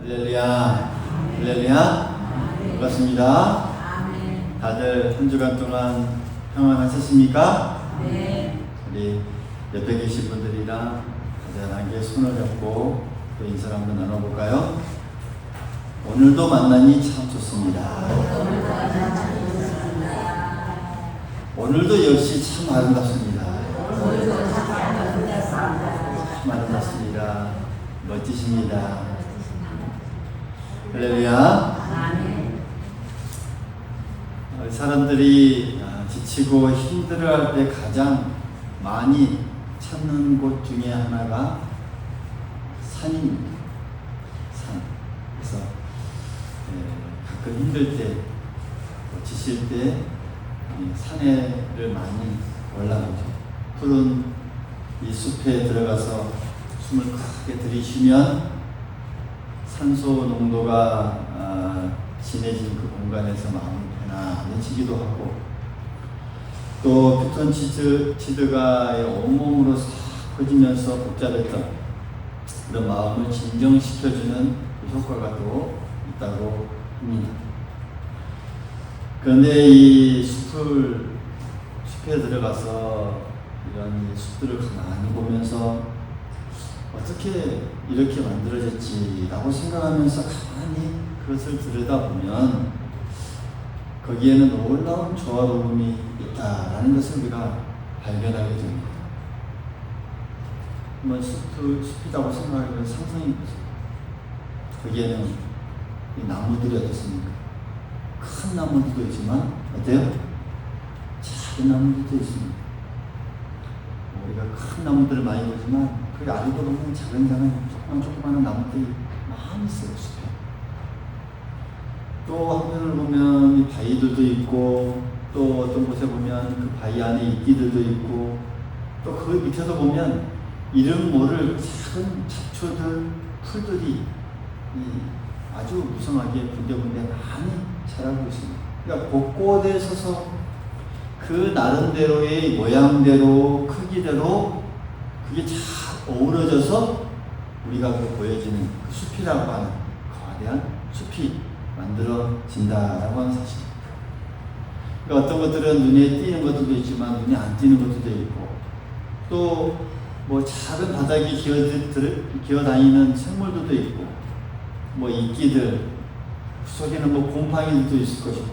할렐루야. 할렐루야. 반갑습니다. 다들 한 주간 동안 평안하셨습니까? 네. 우리 옆에 계신 분들이랑 안전하게 손을 잡고 또 인사를 한번 나눠볼까요? 오늘도 만나니 참 좋습니다. 오늘도 역시 참 아름답습니다. 참 아름답습니다. 멋지십니다. 할렐루야. 사람들이 지치고 힘들어할 때 가장 많이 찾는 곳 중에 하나가 산입니다. 산. 그래서 가끔 힘들 때, 지칠 때 산에를 많이 올라가죠. 푸른 이 숲에 들어가서 숨을 크게 들이쉬면 산소 농도가 진해진 그 공간에서 마음을 편안해지기도 하고, 또 피톤치드가 온몸으로 싹 퍼지면서 복잡했던 그런 마음을 진정시켜주는 그 효과가 또 있다고 합니다. 그런데 이 숲에 들어가서 이런 숲들을 가만히 보면서 어떻게 이렇게 만들어졌지 라고 생각하면서 가만히 그것을 들여다보면 거기에는 놀라운 조화로움이 있다라는 것을 우리가 발견하게 됩니다. 한번 숲이라고 생각하면 상상이 되죠. 거기에는 이 나무들이 어떻습니까? 큰 나무들도 있지만 어때요? 작은 나무들도 있습니다. 우리가 큰 나무들을 많이 보지만 그 아래도 보면 작은 조그마한 나무들이 많이 있어요, 숲에. 또 한편을 보면 이 바위들도 있고, 또 어떤 곳에 보면 그 바위 안에 이끼들도 있고, 또 그 밑에도 보면 이름 모를 작은 잡초들, 풀들이 아주 무성하게 군데군데 많이 자라고 있습니다. 그러니까 곳곳에 서서 그 나름대로의 모양대로, 크기대로 그게 잘 어우러져서 우리가 그 보여지는 그 숲이라고 하는 거대한 숲이 만들어진다라고 하는 사실입니다. 그러니까 어떤 것들은 눈에 띄는 것들도 있지만 눈에 안 띄는 것들도 있고, 또 뭐 작은 바닥에 기어다니는 생물들도 있고, 뭐 이끼들, 흙 속에는 뭐 곰팡이들도 있을 것이고,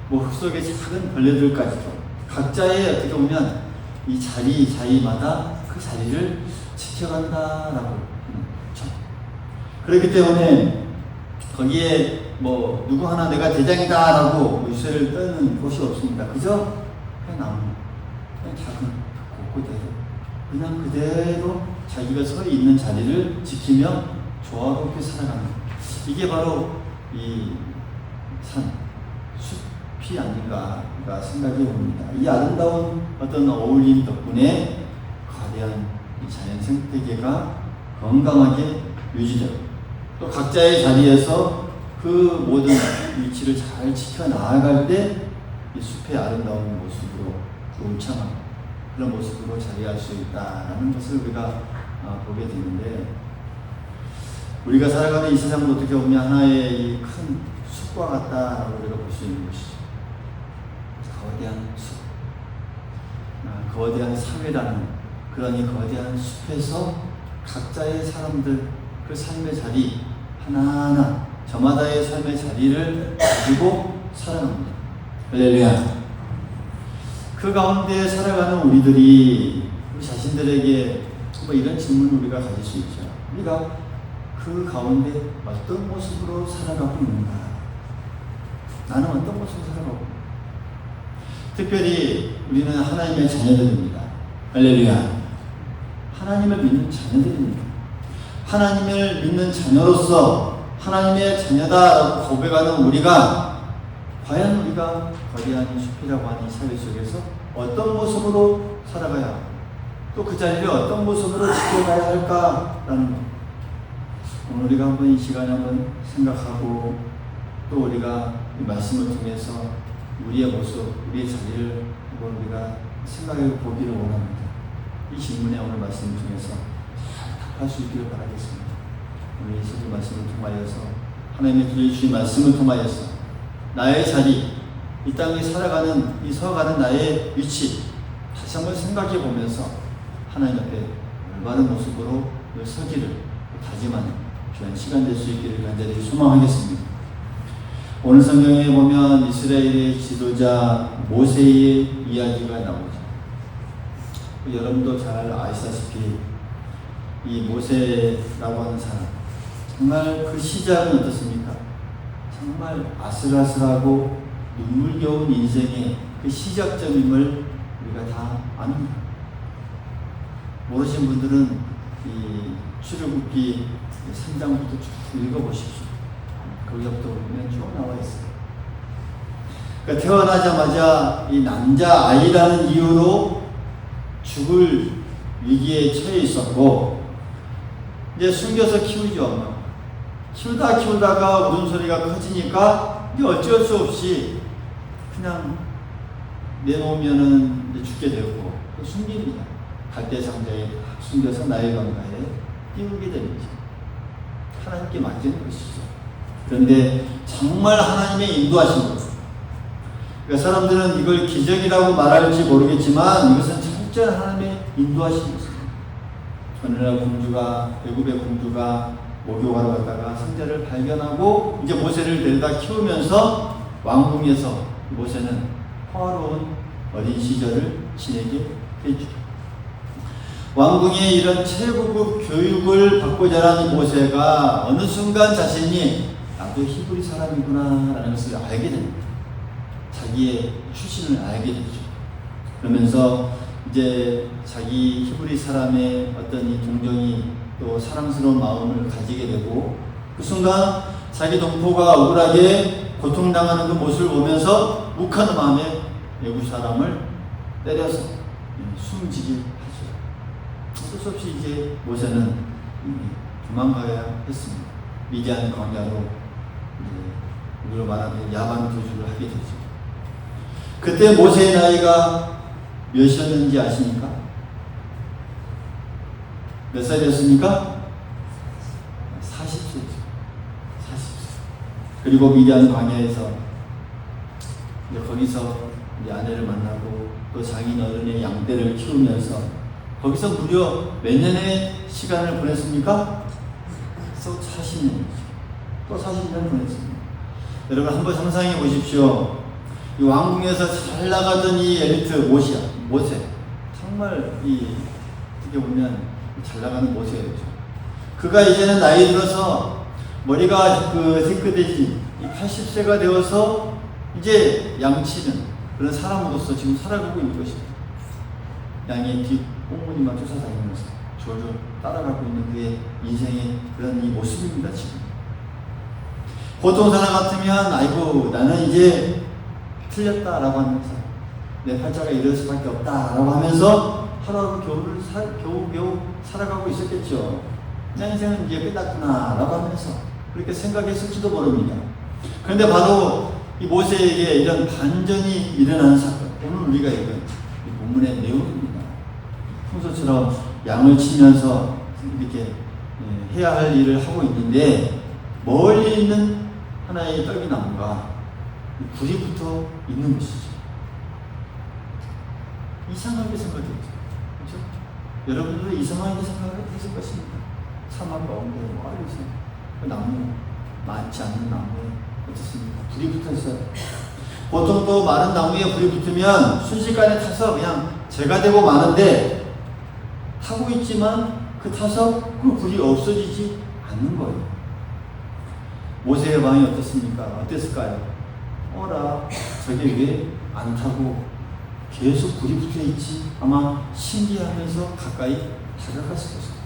뭐 흙 속에 작은 벌레들까지도 각자의 어떻게 보면 이 자리마다 그 자리를 지켜간다라고. 그렇기 때문에 거기에 뭐 누구 하나 내가 대장이다라고 유세를 떠는 곳이 없습니다. 그저 그냥 나무, 그냥 작은 곳곳대로 그냥 그대로 자기가 서 있는 자리를 지키며 조화롭게 살아가는, 이게 바로 이 산, 숲이 아닌가가 생각이 옵니다. 이 아름다운 어떤 어울림 덕분에 거대한 이 자연 생태계가 건강하게 유지되고, 또 각자의 자리에서 그 모든 위치를 잘 지켜 나아갈 때 이 숲의 아름다운 모습으로 울창한 그런 모습으로 자리할 수 있다라는 것을 우리가 보게 되는데, 우리가 살아가는 이 세상은 어떻게 보면 하나의 이 큰 숲과 같다라고 우리가 볼 수 있는 것이죠. 거대한 숲, 거대한 사회라는 그런 이 거대한 숲에서 각자의 사람들 그 삶의 자리 하나하나 저마다의 삶의 자리를 가지고 살아갑니다. 할렐루야. 그 가운데 살아가는 우리 자신들에게 뭐 이런 질문을 우리가 가질 수 있죠. 우리가 그 가운데 어떤 모습으로 살아가고 있는가? 나는 어떤 모습으로 살아가고 있는가? 특별히 우리는 하나님의 자녀들입니다. 할렐루야. 하나님을 믿는 자녀들입니다. 하나님을 믿는 자녀로서 하나님의 자녀다라고 고백하는 우리가 과연 우리가 거대한 숲이라고 하는 사회 속에서 어떤 모습으로 살아가야, 또 그 자리를 어떤 모습으로 지켜가야 할까라는 것. 오늘 우리가 한번 이 시간에 한번 생각하고, 또 우리가 이 말씀을 통해서 우리의 모습, 우리의 자리를 한번 우리가 생각해 보기를 원합니다. 이 질문에 오늘 말씀을 통해서 잘 답할 수 있기를 바라겠습니다. 오늘 예수님 말씀을 통하여서 하나님의 들려주신 말씀을 통하여서 나의 자리, 이 땅에 살아가는, 이 서가는 나의 위치 다시 한번 생각해 보면서 하나님 앞에 올바른 모습으로 서기를 다짐하는 귀한 시간 될 수 있기를 간절히 소망하겠습니다. 오늘 성경에 보면 이스라엘의 지도자 모세의 이야기가 나오죠. 여러분도 잘 아시다시피 이 모세라고 하는 사람, 정말 그 시작은 어떻습니까? 정말 아슬아슬하고 눈물겨운 인생의 그 시작점임을 우리가 다 압니다. 모르신 분들은 이 출애굽기 3장부터 쭉 읽어보십시오. 거기서부터 보면 쭉 나와 있어요. 그러니까 태어나자마자 이 남자아이라는 이유로 죽을 위기에 처해 있었고, 이제 숨겨서 키우죠, 엄마. 키우다가 울음소리가 커지니까 이제 어쩔 수 없이 그냥 내놓으면은 죽게 되었고, 숨깁니다. 갈대 상자에 숨겨서 나일 강가에 띄우게 됩니다. 하나님께 맡기는 것이죠. 그런데 정말 하나님의 인도하신 것. 그러니까 사람들은 이걸 기적이라고 말할지 모르겠지만 이것은 철저한 하나님의 인도하신 것입니다. 어느 날 애굽의 공주가 목욕하러 갔다가 상자를 발견하고 이제 모세를 데려다 키우면서 왕궁에서 모세는 평화로운 어린 시절을 지내게 되죠. 왕궁의 이런 최고급 교육을 받고 자란 이 모세가 어느 순간 자신이 나도 히브리 사람이구나 라는 것을 알게 됩니다. 자기의 출신을 알게 되죠. 그러면서 이제 자기 히브리 사람의 어떤 이 동정이 또 사랑스러운 마음을 가지게 되고, 그 순간 자기 동포가 억울하게 고통당하는 그 모습을 보면서 묵한 마음에 애굽 사람을 때려서 숨지게 하죠. 어쩔 수 없이 이제 모세는 도망가야 했습니다. 미디안 광야로 우리로 말하면 야반 교주를 하게 되죠. 그때 모세의 나이가 몇이었는지 아십니까? 몇 살이었습니까? 40세죠. 40세. 그리고 미디안 광야에서 거기서 아내를 만나고 또 장인 어른의 양떼를 키우면서 거기서 무려 몇 년의 시간을 보냈습니까? 또 40년이죠. 또 40년을 보냈습니다. 여러분 한번 상상해 보십시오. 이 왕궁에서 잘 나가던 이 엘리트 모세. 정말 어떻게 보면 잘 나가는 모세였죠. 그가 이제는 나이 들어서 머리가 희끗해진 80세가 되어서 이제 양치는 그런 사람으로서 지금 살아가고 있는 것입니다. 양의 뒷 꽁무니만 쫓아다니면서 졸졸 따라가고 있는 그의 인생의 그런 이 모습입니다, 지금. 보통 사람 같으면, 아이고, 나는 이제 틀렸다라고 하면서, 내 팔자가 이럴 수밖에 없다라고 하면서 하루하루 겨우 살아가고 있었겠죠. 내 인생은 이제 끝났구나라고 하면서 그렇게 생각했을지도 모릅니다. 그런데 바로 이 모세에게 이런 반전이 일어나는 사건, 오늘 우리가 읽은 이 본문의 내용입니다. 평소처럼 양을 치면서 이렇게 해야 할 일을 하고 있는데 멀리 있는 하나의 떨기나무가 불이 붙어 있는 것이죠. 이상하게 생각했죠. 그렇죠? 여러분들도 이상하게 생각했을 것입니다. 사막 가운데 멀리서 그 나무, 많지 않는 나무에 어떻습니까? 불이 붙어 있어요. 보통 또 마른 나무에 불이 붙으면 순식간에 타서 그냥 재가 되고 마는데, 타고 있지만 타서 그 불이 없어지지 않는 거예요. 모세의 마음이 어땠습니까? 어땠을까요? 어라, 저게 왜 안 타고 계속 불이 붙어 있지? 아마 신기하면서 가까이 다가갔을 것입니다.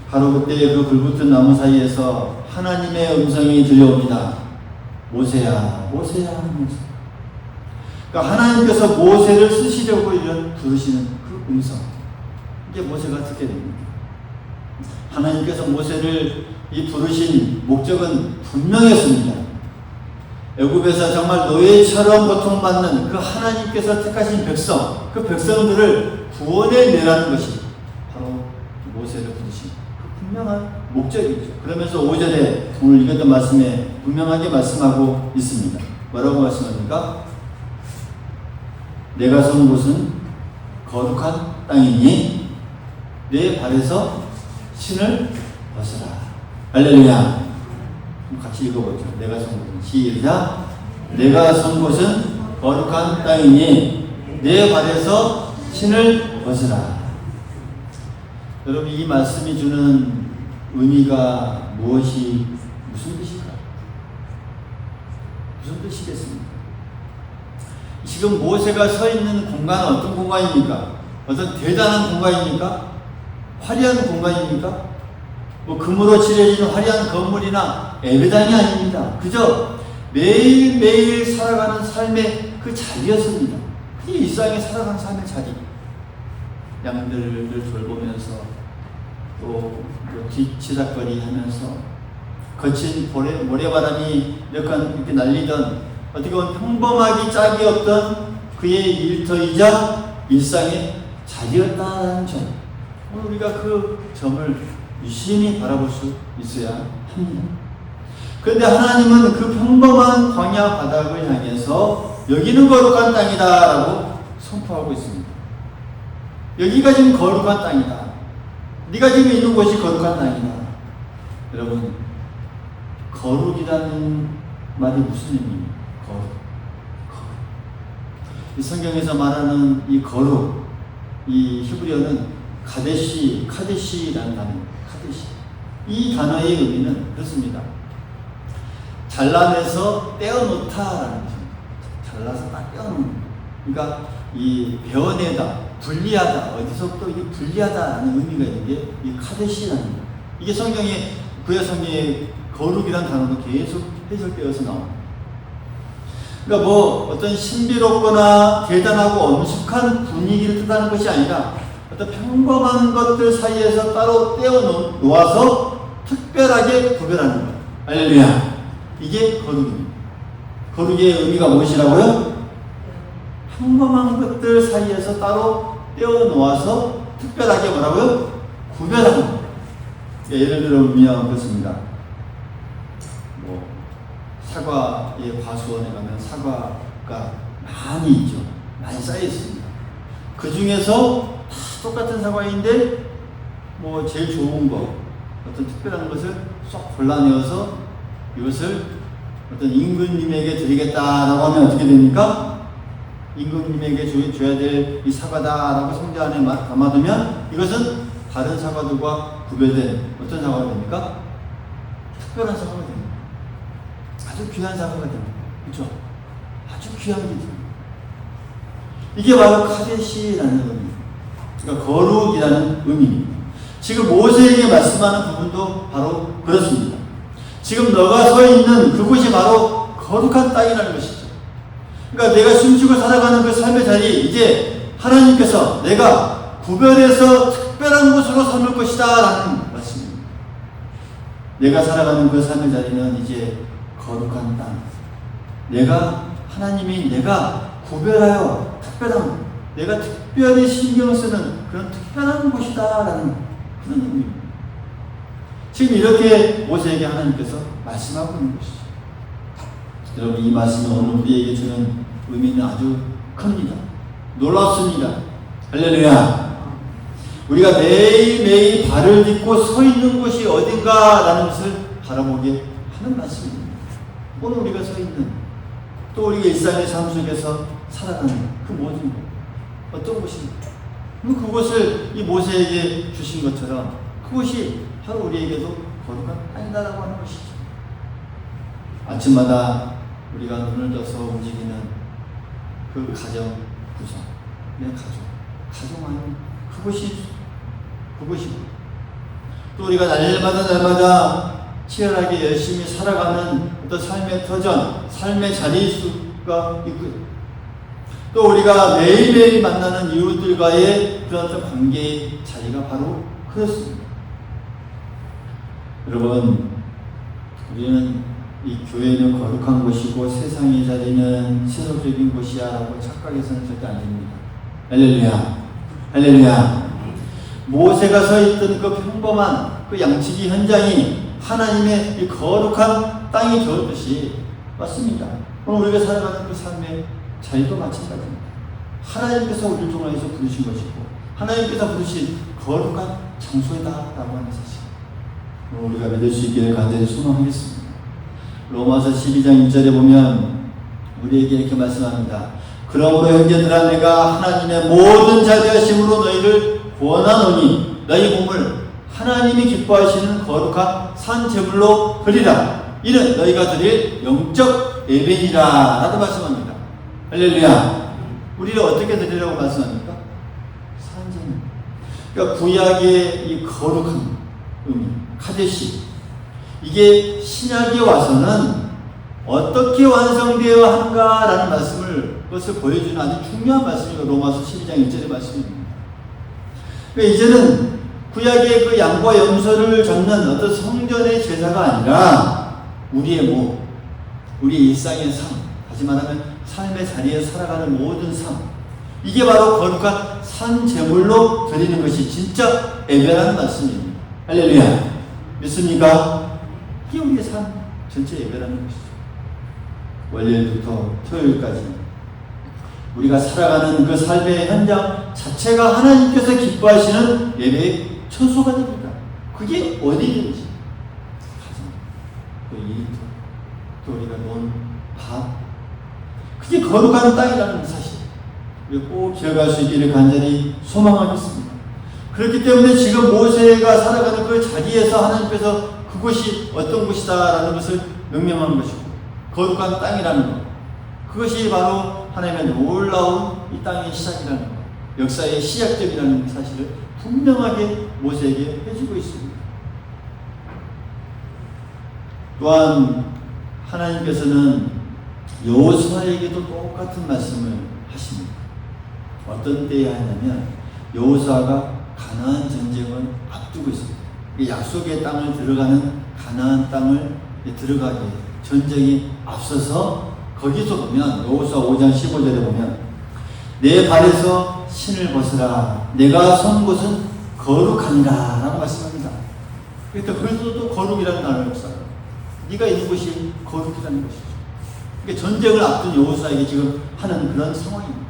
바로 그때 그 불붙은 나무 사이에서 하나님의 음성이 들려옵니다. 모세야, 모세야 하면서. 그러니까 하나님께서 모세를 쓰시려고 부르시는 그 음성. 이게 모세가 듣게 됩니다. 하나님께서 모세를 부르신 목적은 분명했습니다. 애굽에서 정말 노예처럼 고통받는 그 하나님께서 택하신 백성, 그 백성들을 구원해 내라는 것이 바로 모세를 부르신 그 분명한 목적이죠. 그러면서 5절에 오늘 읽었던 말씀에 분명하게 말씀하고 있습니다. 뭐라고 말씀합니까? 내가 선 곳은 거룩한 땅이니 내 발에서 신을 벗으라. 할렐루야. 같이 읽어보죠. 내가 선 곳은 시작. 내가 선 곳은 거룩한 땅이니 내 발에서 신을 벗으라. 여러분, 이 말씀이 주는 의미가 무슨 뜻일까요? 무슨 뜻이겠습니까? 지금 모세가 서 있는 공간은 어떤 공간입니까? 어떤 대단한 공간입니까? 화려한 공간입니까? 뭐 금으로 칠해진 화려한 건물이나 예배당이 아닙니다. 그저 매일매일 살아가는 삶의 그 자리였습니다. 그게 일상에 살아가는 삶의 자리. 양들을 돌보면서 또 뒤치다거리 하면서 거친 모래바람이 이렇게 날리던 어떻게 보면 평범하기 짝이 없던 그의 일터이자 일상의 자리였다는 점. 오늘 우리가 그 점을 유심히 바라볼 수 있어야 합니다. 그런데 하나님은 그 평범한 광야 바닥을 향해서 여기는 거룩한 땅이다 라고 선포하고 있습니다. 여기가 지금 거룩한 땅이다. 네가 지금 있는 곳이 거룩한 땅이다. 여러분, 거룩이라는 말이 무슨 의미입니까? 거룩. 이 성경에서 말하는 이 거룩, 이 히브리어는 카데시라는 단어입니다. 카데시. 이 단어의 의미는 그렇습니다. 잘라내서 떼어놓다라는 뜻입니다. 잘라서 딱 떼어놓는. 그러니까 이 베어내다, 분리하다, 어디서부터 이게 분리하다라는 의미가 있는 게 이 카데시라는 거예요. 이게 성경에, 구약 성경에 거룩이라는 단어도 계속 해석되어서 나옵니다. 그러니까 뭐 어떤 신비롭거나 대단하고 엄숙한 분위기를 뜻하는 것이 아니라 어떤 평범한 것들 사이에서 따로 떼어 놓아서 특별하게 구별하는 거예요. 할렐루야. 이게 거룩입니다. 거룩의 의미가 무엇이라고요? 평범한 것들 사이에서 따로 떼어 놓아서 특별하게 뭐라고요? 구별하는 거예요. 예를 들면 그렇습니다. 뭐 사과의 과수원에 가면 사과가 많이 있죠. 많이 쌓여 있습니다. 그 중에서 다 똑같은 사과인데 뭐 제일 좋은 거, 어떤 특별한 것을 쏙 골라내어서 이것을 어떤 임금님에게 드리겠다라고 하면 어떻게 됩니까? 임금님에게 줘야 될 이 사과다라고 성자 안에 담아두면 이것은 다른 사과들과 구별된 어떤 사과가 됩니까? 특별한 사과가 됩니다. 아주 귀한 사과가 됩니다. 그렇죠? 아주 귀한 게 됩니다. 이게 바로 카데시라는 의미입니다. 그러니까 거룩이라는 의미입니다. 지금 모세에게 말씀하는 부분도 바로 그렇습니다. 지금 너가 서 있는 그곳이 바로 거룩한 땅이라는 것이죠. 그러니까 내가 숨쉬고 살아가는 그 삶의 자리, 이제 하나님께서 내가 구별해서 특별한 곳으로 삼을 것이다 라는 말씀입니다. 내가 살아가는 그 삶의 자리는 이제 거룩한 땅. 하나님이 내가 구별하여 특별한, 내가 특별히 신경 쓰는 그런 특별한 곳이다 라는 그런 의미입니다. 지금 이렇게 모세에게 하나님께서 말씀하고 있는 것이죠. 여러분, 이 말씀은 오늘 우리에게 주는 의미는 아주 큽니다. 놀랍습니다. 할렐루야. 우리가 매일매일 발을 딛고 서 있는 곳이 어딘가라는 것을 바라보게 하는 말씀입니다. 오늘 우리가 서 있는, 또 우리가 일상의 삶 속에서 살아가는 그 모든 것, 어떤 곳입니까? 그곳을 이 모세에게 주신 것처럼 그것이 바로 우리에게도 거룩한 땅이다라고 하는 것이죠. 아침마다 우리가 눈을 떠서 움직이는 그 가정 구성, 내 가정 안에 그것이고, 또 우리가 날마다 치열하게 열심히 살아가는 어떤 삶의 터전, 삶의 자리일 수가 있고요. 또 우리가 매일매일 만나는 이웃들과의 그런 어떤 관계의 자리가 바로 그렇습니다. 여러분, 우리는 이 교회는 거룩한 곳이고 세상의 자리는 세속적인 곳이야 라고 착각해서는 절대 안 됩니다. 할렐루야. 할렐루야. 모세가 서 있던 그 평범한 그 양치기 현장이 하나님의 이 거룩한 땅이 되었듯이 맞습니다. 오늘 우리가 살아가는 그 삶의 자리도 마찬가지입니다. 하나님께서 우리를 통해서 부르신 것이고 하나님께서 부르신 거룩한 장소이다라고 하는 사실, 오늘 우리가 믿을 수 있기를 간절히 소망하겠습니다. 로마서 12장 1절에 보면 우리에게 이렇게 말씀합니다. 그러므로 형제들아 내가 하나님의 모든 자비하심으로 너희를 구원하노니 너희 몸을 하나님이 기뻐하시는 거룩한 산 제물로 드리라. 이는 너희가 드릴 영적 예배니라 라고 말씀합니다. 할렐루야. 우리를 어떻게 드리라고 말씀합니까? 산 제물. 그러니까 구약의 이 거룩한 의미, 카데시, 이게 신약에 와서는 어떻게 완성되어야 하는가라는 말씀을, 그것을 보여주는 아주 중요한 말씀이 로마서 12장 1절의 말씀입니다. 그러니까 이제는 구약의 그 양과 염소를 잡는 어떤 성전의 제사가 아니라 우리의 몸, 우리의 일상의 삶, 다시 말하면 삶의 자리에 살아가는 모든 삶, 이게 바로 거룩한 산 제물로 드리는 것이 진짜 예배라는 말씀입니다. 할렐루야. 믿습니까? 이게 우리의 삶 전체 예배라는 것이죠. 월요일부터 토요일까지 우리가 살아가는 그 삶의 현장 자체가 하나님께서 기뻐하시는 예배의 처소가 됩니다. 그게 어디든지 가정, 또 일터, 또 우리가 논 밥, 그게 거룩한 땅이라는 사실, 우리가 꼭 기억할 수 있기를 간절히 소망하겠습니다. 그렇기 때문에 지금 모세가 살아가는 그 자리에서 하나님께서 그곳이 어떤 곳이다라는 것을 명명한 것이고 거룩한 땅이라는 것, 그것이 바로 하나님의 놀라운 이 땅의 시작이라는 것, 역사의 시작점이라는 사실을 분명하게 모세에게 해주고 있습니다. 또한 하나님께서는 여호수아에게도 똑같은 말씀을 하십니다. 어떤 때에 하냐면 여호수아가 가나안 전쟁을 앞두고 있습니다. 약속의 땅을 들어가는 가나안 땅을 들어가게 전쟁이 앞서서 거기서 보면 여호수아 5장 15절에 보면 내 발에서 신을 벗으라 내가 선 곳은 거룩한가 라고 말씀합니다. 그러니까 그래서도 거룩이라는 단어를 써요. 네가 있는 곳이 거룩이라는 것이죠. 그러니까 전쟁을 앞둔 여호수아에게 지금 하는 그런 상황입니다.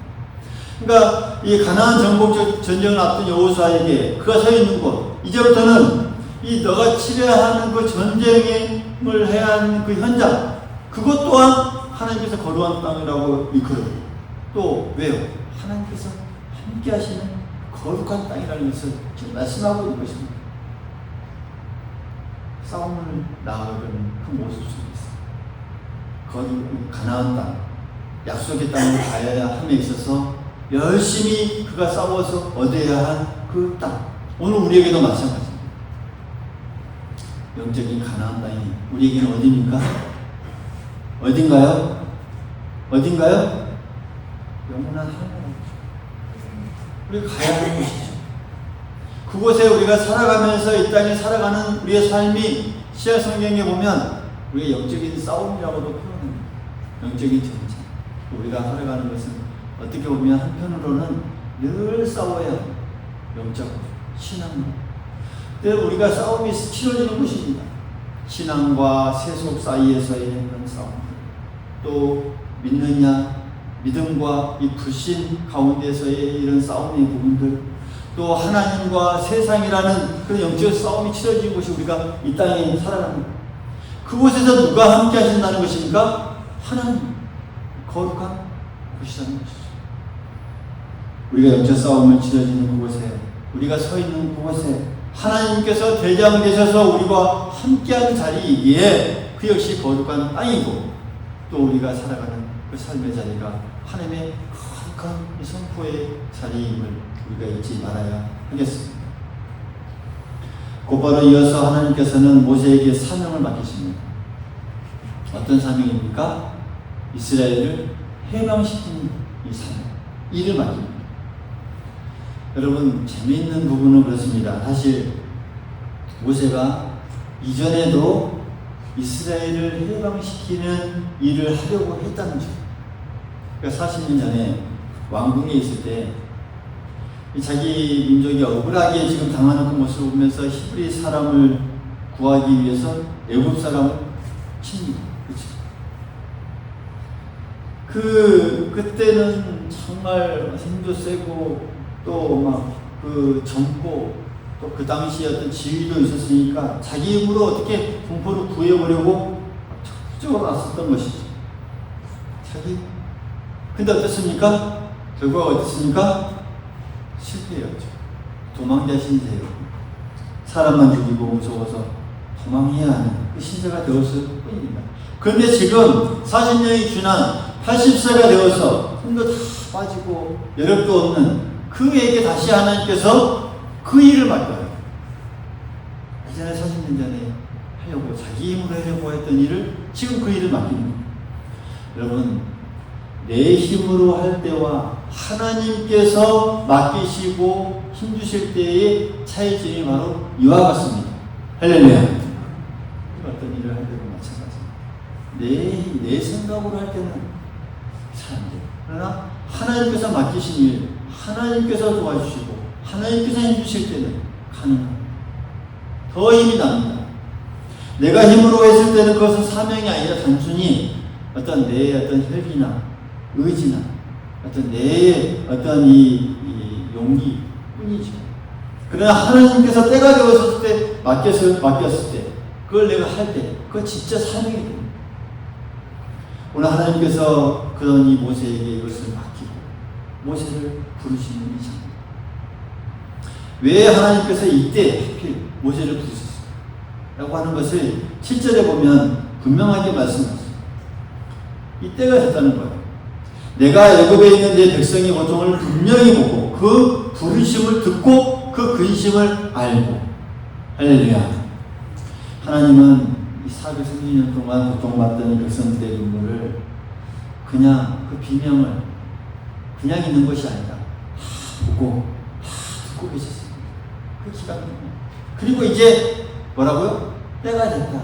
그러니까 이 가나안 정복 전쟁을 앞둔 여호수아에게 그가 서 있는 곳, 이제부터는 이 너가 치러야 하는 그 전쟁을 해야 하는 그 현장, 그것 또한 하나님께서 거룩한 땅이라고 이끌어요. 또 왜요? 하나님께서 함께 하시는 거룩한 땅이라는 것을 지금 말씀하고 있는 것입니다. 싸움을 나아가는 그 모습 속에서 거룩 가나안 땅, 약속의 땅으로 가야 함에 있어서 열심히 그가 싸워서 얻어야 한 그 땅, 오늘 우리에게도 마찬가지입니다. 영적인 가나안 땅이 우리에게는 어디입니까? 어딘가요? 어딘가요? 영원한 하나님. 우리가 가야 하는 곳이죠. 그곳에 우리가 살아가면서 이 땅에 살아가는 우리의 삶이 신약 성경에 보면 우리의 영적인 싸움이라고도 표현합니다. 영적인 전쟁. 우리가 살아가는 것은 어떻게 보면 한편으로는 늘 싸워야 합니다. 영적 신앙과. 우리가 싸움이 치러지는 곳입니다. 신앙과 세속 사이에서의 그런 싸움, 또 믿느냐, 믿음과 이 불신 가운데서의 이런 싸움의 부분들, 또 하나님과 세상이라는 그런 영적 싸움이 치러진 곳이 우리가 이 땅에 살아갑니다. 그곳에서 누가 함께 하신다는 것입니까? 하나님, 거룩한 곳이라는 것이죠. 우리가 영적 싸움을 치러지는 그곳에, 우리가 서 있는 그곳에 하나님께서 대장 되셔서 우리와 함께하는 자리이기에 그 역시 거룩한 땅이고, 또 우리가 살아가는 그 삶의 자리가 하나님의 거룩한 선포의 자리임을 우리가 잊지 말아야 하겠습니다. 곧바로 이어서 하나님께서는 모세에게 사명을 맡기십니다. 어떤 사명입니까? 이스라엘을 해방시키는 이 사명, 이를 맡깁니다. 여러분, 재미있는 부분은 그렇습니다. 사실 모세가 이전에도 이스라엘을 해방시키는 일을 하려고 했다는 점. 그러니까 40년 전에 왕궁에 있을 때 자기 민족이 억울하게 지금 당하는 그 모습을 보면서 히브리 사람을 구하기 위해서 애굽 사람을 칩니다. 그때는 정말 힘도 세고 또 막 젊고 또 그 당시에 어떤 지위도 있었으니까 자기 힘으로 어떻게 공포를 구해보려고 적극적으로 나섰던 것이죠. 근데 어떻습니까? 결과가 어떻습니까? 실패였죠. 도망자신세요. 사람만 죽이고 무서워서 도망해야 하는 그 신세가 되었을 뿐입니다. 그런데 지금 40년이 지난 80세가 되어서 힘도 다 빠지고 여력도 없는 그에게 다시 하나님께서 그 일을 맡겨요. 예전에 40년 전에 하려고 자기 힘으로 하려고 했던 일을 지금 그 일을 맡깁니다. 여러분, 내 힘으로 할 때와 하나님께서 맡기시고 힘주실 때의 차이점이 바로 이와 같습니다. 할렐루야. 어떤 일을 할 때도 마찬가지입니다. 내 생각으로 할 때는 잘 안 돼요. 그러나 하나님께서 맡기신 일, 하나님께서 도와주시고 하나님께서 힘주실 때는 가능합니다. 더 힘이 납니다. 내가 힘으로 했을 때는 그것은 사명이 아니라 단순히 어떤 내 어떤 혈기나 의지나 어떤 내 어떤 이 용기 뿐이죠. 그러나 하나님께서 때가 되었을 때 맡겼을 때 그걸 내가 할 때 그건 진짜 사명이 됩니다. 오늘 하나님께서 그런 이 모세에게 이것을 맡기고 모세를 부르시는 이상 왜 하나님께서 이때 하필 모세를 부르셨을까? 라고 하는 것을 7절에 보면 분명하게 말씀하셨어요. 이때가 됐다는 거예요. 내가 애굽에 있는 내 백성의 고통을 분명히 보고 그 부르심을 듣고 그 근심을 알고. 할렐루야. 하나님은 이 430년 동안 고통받던 백성들의 눈물을 그냥 그 비명을 그냥 있는 것이 아니라 보고 듣고 계셨습니다. 그 기간 동안. 그리고 이제 뭐라고요? 때가 됐다.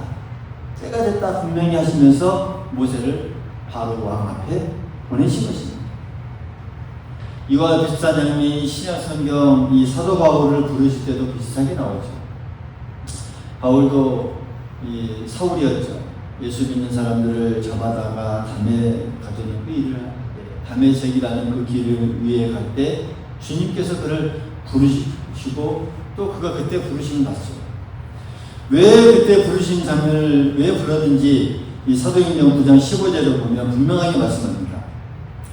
때가 됐다 분명히 하시면서 모세를 바로 왕 앞에 보내신 것입니다. 이와 비슷한 장면이 신약 성경 이 사도 바울을 부르실 때도 비슷하게 나오죠. 바울도 이 사울이었죠. 예수 믿는 사람들을 잡아다가 담에 가두는 그 일을 할 때, 담에색이라는 그 길을 위해 갈 때 주님께서 그를 부르시고 또 그가 그때 부르심을 받죠. 왜 그때 부르신 장면을 왜 불렀는지 이 사도행전 9장 15절을 보면 분명하게 말씀합니다.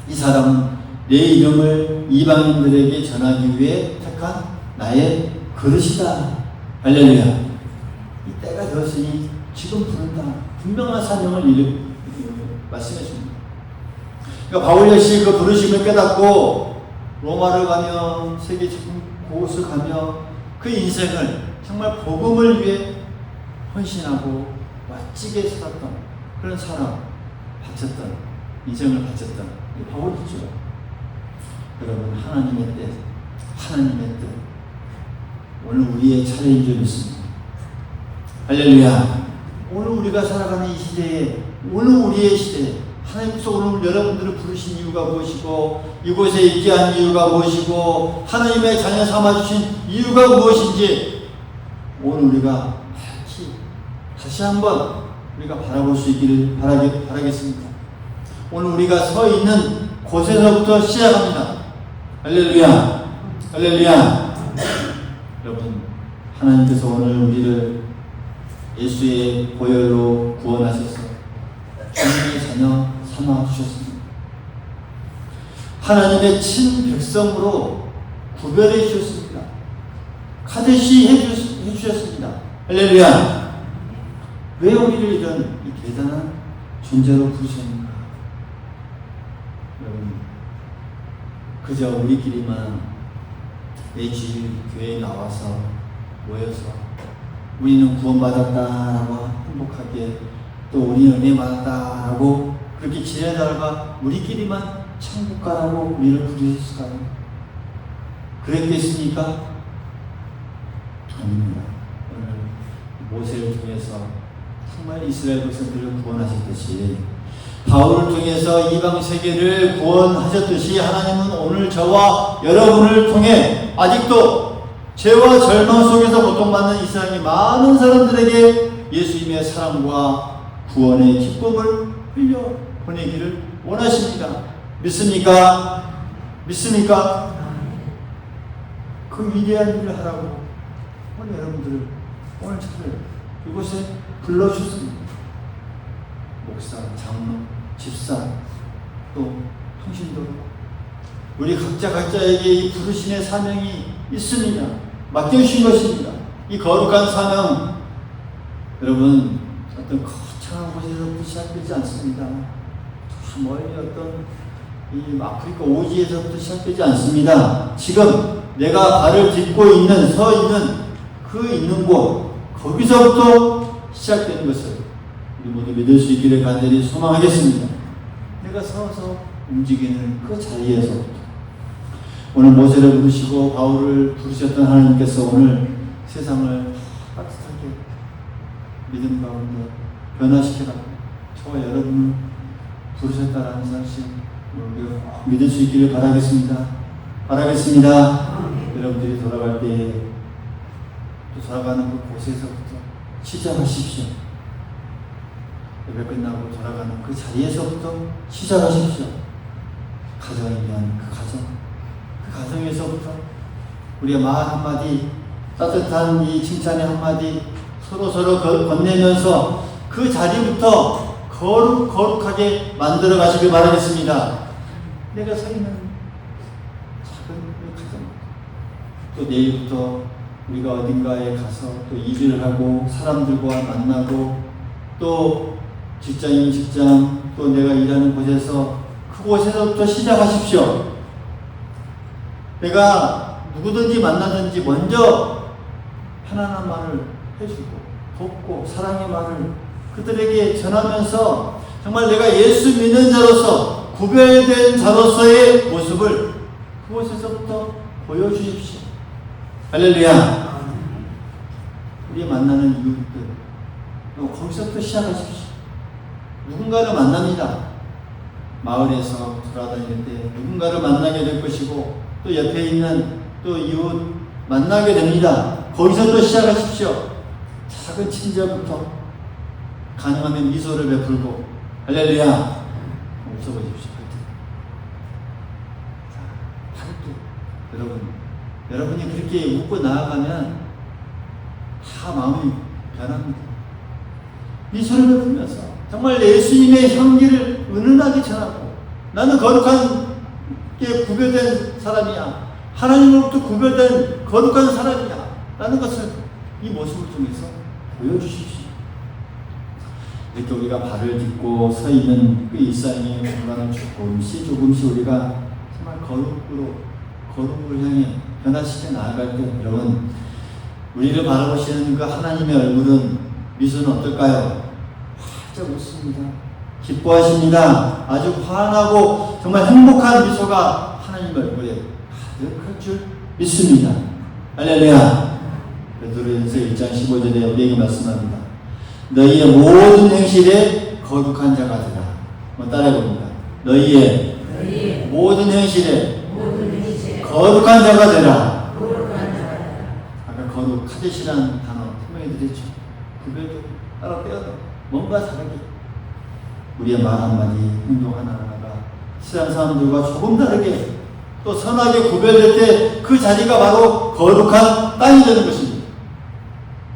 이 사람은 내 이름을 이방인들에게 전하기 위해 택한 나의 그릇이다. 할렐루야. 이 때가 되었으니 지금 부른다. 분명한 사명을 말씀해 줍니다. 그러니까 바울 역시 그 부르심을 깨닫고 로마를 가며 세계 곳을 가며 그 인생을 정말 복음을 위해 헌신하고 멋지게 살았던 그런 사람, 바쳤던 인생을 바쳤던 바울이죠. 여러분, 하나님의 뜻 오늘 우리의 차례인 줄 믿습니다. 할렐루야. 오늘 우리가 살아가는 이 시대에, 오늘 우리의 시대에 하나님께서 오늘 여러분들을 부르신 이유가 무엇이고 이곳에 있게 한 이유가 무엇이고 하나님의 자녀 삼아주신 이유가 무엇인지 오늘 우리가 다시 한번 우리가 바라볼 수 있기를 바라겠습니다. 오늘 우리가 서 있는 곳에서부터 시작합니다. 할렐루야. 할렐루야. 여러분, 하나님께서 오늘 우리를 예수의 보혈로 구원하셔서 주님의 자녀 삼아주셨습니다. 하나님의 친백성으로 구별해 주셨습니다. 카데시 해주셨습니다. 할렐루야. 왜 우리를 이런 이 대단한 존재로 부르셨는가? 여러분, 그저 우리끼리만 매주일 교회에 나와서 모여서 우리는 구원받았다라고 행복하게 또 우리는 은혜 받았다라고 그렇게 지내다가 우리끼리만 천국 가라고 우리를 부르셨을까요? 그랬겠습니까? 아닙니다. 오늘 모세를 통해서 정말 이스라엘 백성들을 구원하셨듯이 바울을 통해서 이방 세계를 구원하셨듯이 하나님은 오늘 저와 여러분을 통해 아직도 죄와 절망 속에서 고통받는 이 세상의 많은 사람들에게 예수님의 사랑과 구원의 기쁨을 흘려 보내기를 원하십니다. 믿습니까? 믿습니까? 그 위대한 일을 하라고 오늘 여러분들을 오늘 저를 이곳에 불러주셨습니다. 목사, 장로, 집사, 또 평신도 우리 각자에게 이 부르심의 사명이 있습니다. 맡겨주신 것입니다. 이 거룩한 사명 여러분 어떤 거창한 곳에서부터 시작되지 않습니다. 저 멀리 어떤 이 아프리카 오지에서부터 시작되지 않습니다. 지금 내가 발을 딛고 있는 서 있는 그 있는 곳 거기서부터 시작되는 것을 우리 모두 믿을 수 있기를 간절히 소망하겠습니다. 내가 서서 움직이는 그 자리에서부터 오늘 모세를 부르시고 바울을 부르셨던 하나님께서 오늘 세상을 따뜻하게 믿음 가운데 변화시켜가고 저와 여러분을 부르셨다라는 사실 믿을 수 있기를 바라겠습니다. 여러분들이 돌아갈 때 또 돌아가는 그 곳에서부터 시작하십시오. 예배 끝나고 돌아가는 그 자리에서부터 시작하십시오. 가정이면 그 가정에서부터 우리가 말 한마디 따뜻한 이 칭찬의 한마디 서로 건네면서 그 자리부터 거룩하게 만들어 가시길 바라겠습니다. 내가 서 있는 작은 가정 또 내일부터 우리가 어딘가에 가서 또 일을 하고 사람들과 만나고 또 직장인 직장 또 내가 일하는 곳에서 그곳에서부터 시작하십시오. 내가 누구든지 만나든지 먼저 편안한 말을 해주고 돕고 사랑의 말을 그들에게 전하면서 정말 내가 예수 믿는 자로서 구별된 자로서의 모습을 그곳에서부터 보여주십시오. 할렐루야. 우리 만나는 이웃들 거기서부터 시작하십시오. 누군가를 만납니다. 마을에서 돌아다닐 때 누군가를 만나게 될 것이고 또 옆에 있는 또 이웃 만나게 됩니다. 거기서 또 시작하십시오. 작은 친절부터 가능하면 미소를 베풀고 할렐루야 웃어보십시오. 여러분 여러분이 그렇게 웃고 나아가면 다 마음이 변합니다. 미소를 베풀면서 정말 예수님의 향기를 은은하게 전하고 나는 거룩한 게 구별된 사람이야. 하나님으로부터 구별된 거룩한 사람이야. 라는 것을 이 모습을 통해서 보여주십시오. 이렇게 우리가 발을 딛고 서 있는 그 일상의 공간을 조금씩 우리가 정말 거룩을 향해 변화시켜 나아갈 때 여러분 우리를 바라보시는 그 하나님의 얼굴은 미소는 어떨까요? 활짝 웃습니다. 기뻐하십니다. 아주 환하고 정말 행복한 미소가 하나님 얼굴에 가득할 줄 믿습니다. 할렐루야. 베드로전서 1장 15절에 우리에게 말씀합니다. 너희의 모든 행실에 거룩한 자가 되라. 한번 따라해봅니다. 너희의 모든 행실에 거룩한 자가 되라. 아까 거룩, 카데시라는 단어 설명해 드렸죠. 구별도 따로 빼어도 뭔가 다르게 우리의 말 한마디, 행동 하나하나가 세상 사람들과 조금 다르게 또 선하게 구별될 때 그 자리가 바로 거룩한 땅이 되는 것입니다.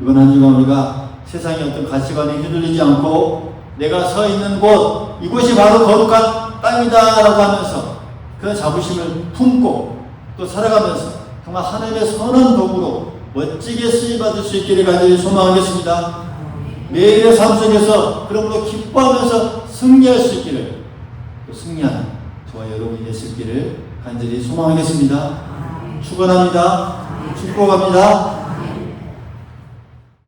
이번 한 주간 우리가 세상의 어떤 가치관에 휘둘리지 않고 내가 서 있는 곳, 이곳이 바로 거룩한 땅이다라고 하면서 그런 자부심을 품고 또 살아가면서 정말 하나님의 선한 도구로 멋지게 쓰임받을 수 있기를 간절히 소망하겠습니다. 매일의 삶 속에서 그러므로 기뻐하면서 승리할 수 있기를 또 승리하는 저와 여러분이 되실 기를 간절히 소망하겠습니다. 축원합니다. 축복합니다.